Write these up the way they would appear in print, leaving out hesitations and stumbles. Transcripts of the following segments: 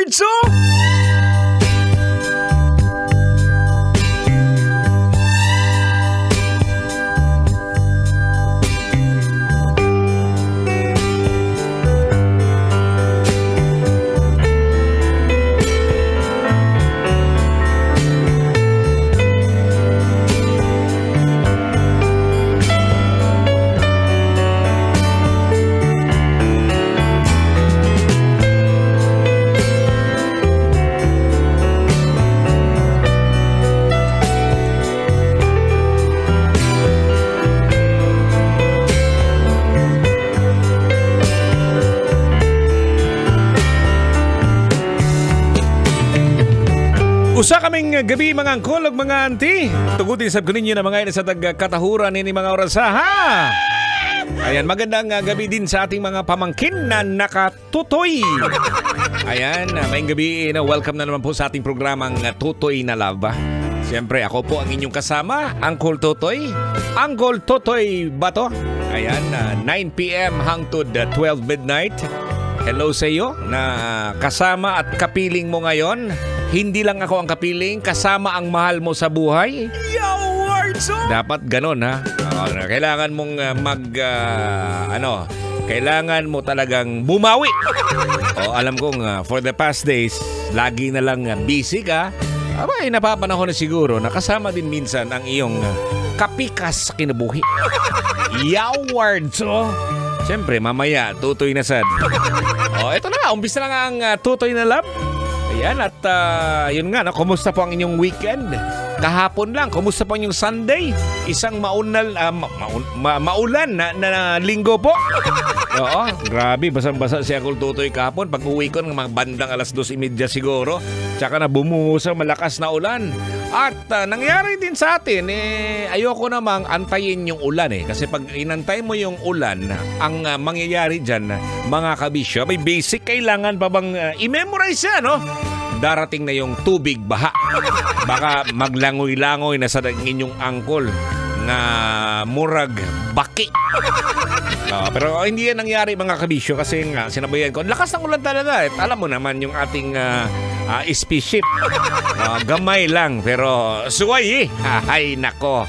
Awards, oh! Usa kaming gabi mga angkol ug mga auntie. Tugutin sab ko ninyo na mga ina sa tagkatahuran ni mga orasaha. Ayan, magandang gabi din sa ating mga pamangkin na nakatutoy. Ayan, may gabi na welcome na naman po sa ating programang Tutoy na Love. Siyempre, ako po ang inyong kasama, Uncle Totoy. Uncle Totoy ba to? Ayan, 9 p.m. hangtod 12 midnight. Hello sa iyo na kasama at kapiling mo ngayon. Hindi lang ako ang kapiling, kasama ang mahal mo sa buhay. Dapat ganon, ha? Kailangan mong kailangan mo talagang bumawi. Alam kong for the past days, lagi na lang busy ka. Abay, napapanahon na siguro na kasama din minsan ang iyong kapikas sa kinabuhi. Yawards, oh! Siyempre, mamaya, tutoy na sad. Ito na, umpisa na nga ang Tutoy na Love. Ayan, at yun nga, kumusta po ang inyong weekend? Kahapon lang, kumusta po ang inyong Sunday? Isang maulan na linggo po. Oo, grabe, basang-basa si Uncle Totoy kahapon. Pag uwi ko ng mga bandang 2:30 siguro, tsaka na bumuhos ang malakas na ulan. At nangyari din sa atin, ayoko namang antayin yung ulan kasi pag inantay mo yung ulan, ang mangyayari dyan, mga kabisyo, may basic kailangan pa bang i-memorize yan, no? Darating na yung tubig baha. Baka maglangoy-langoy na sa inyong angkol na murag baki. Pero hindi yan nangyari mga kabisyo kasi nga sinabayan ko. Lakas ng ulan talaga. Alam mo naman yung ating spaceship. Gamay lang pero suway Ay nako.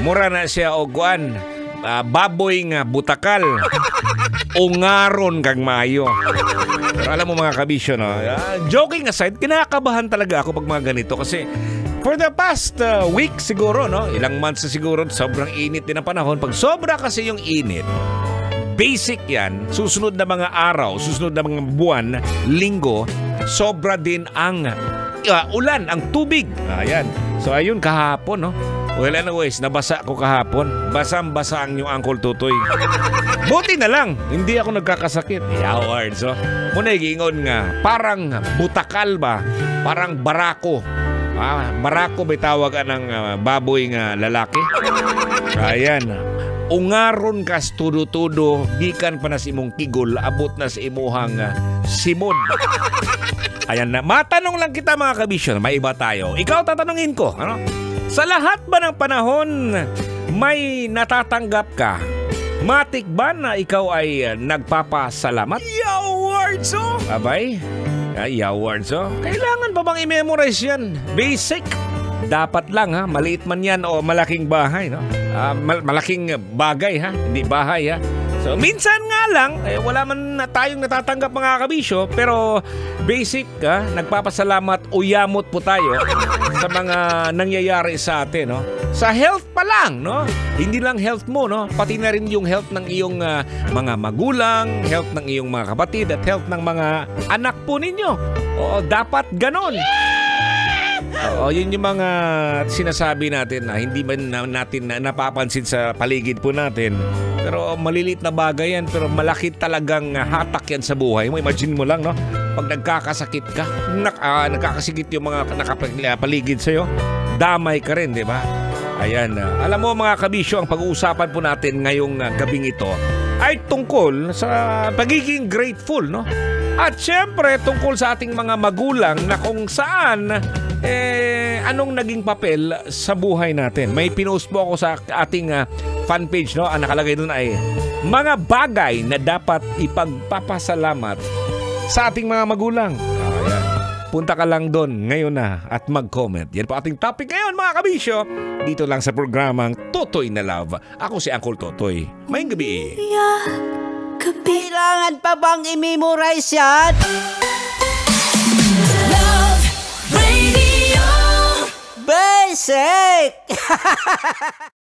Mura na siya o guan. Baboy nga butakal. Ungaron kang mayo. Pero alam mo mga kabisyo, no? Joking aside, kinakabahan talaga ako pag mga ganito kasi for the past week siguro, no? Ilang months na siguro, sobrang init din ang panahon. Pag sobra kasi yung init, basic yan, susunod na mga araw, susunod na mga buwan, linggo, sobra din ang ulan, ang tubig. Ayan. So ayun, kahapon, no? Well, anyways, nabasa ko kahapon. Basang-basa ang yung Uncle Totoy. Buti na lang, hindi ako nagkakasakit. Awards, oh. Muna igingon nga, parang butakal ba? Parang barako. Barako ba tawag ng baboy nga lalaki? Ayan. Ungaron kas tudo-tudo, gikan pa na si imong kigol, abot na sa imuhang simod. Ayan na. Matanong lang kita mga kabisyon, may iba tayo. Ikaw tatanungin ko, ano? Sa lahat ba ng panahon, may natatanggap ka? Matik ba na ikaw ay nagpapasalamat? Yawards, oh! Abay? Yawards, oh. Kailangan pa bang i-memorize yan? Basic. Dapat lang, ha? Maliit man yan o malaking bahay, no? Malaking bagay, ha? Hindi bahay, ha? So, minsan nga lang, wala man tayong natatanggap mga kabisyo, pero basic, nagpapasalamat, uyamot po tayo sa mga nangyayari sa atin, no? Sa health pa lang, no? Hindi lang health mo, no? Pati na rin yung health ng iyong mga magulang, health ng iyong mga kapatid, at health ng mga anak po ninyo. Oo, dapat ganon. Oo, yun yung mga sinasabi natin na hindi man natin napapansin sa paligid po natin. Pero maliliit na bagay yan, pero malaki talagang hatak yan sa buhay mo. Imagine mo lang, no? Pag nagkakasakit ka, nagkakasikit yung mga nakapaligid sa'yo, damay ka rin, di ba? Ayan. Alam mo mga kabisyo, ang pag-uusapan po natin ngayong gabing ito ay tungkol sa pagiging grateful, no? At syempre, tungkol sa ating mga magulang na kung saan anong naging papel sa buhay natin. May pinost po ako sa ating fan page, no? Ang nakalagay doon ay mga bagay na dapat ipagpapasalamat sa ating mga magulang. Ayan. Punta ka lang doon ngayon na at mag-comment. Yan po ating topic ngayon mga kabisyo. Dito lang sa programang Totoy na Love. Ako si Uncle Totoy. Maying gabi. Kailangan pa bang i-memorize yan? Love Radio. Basic!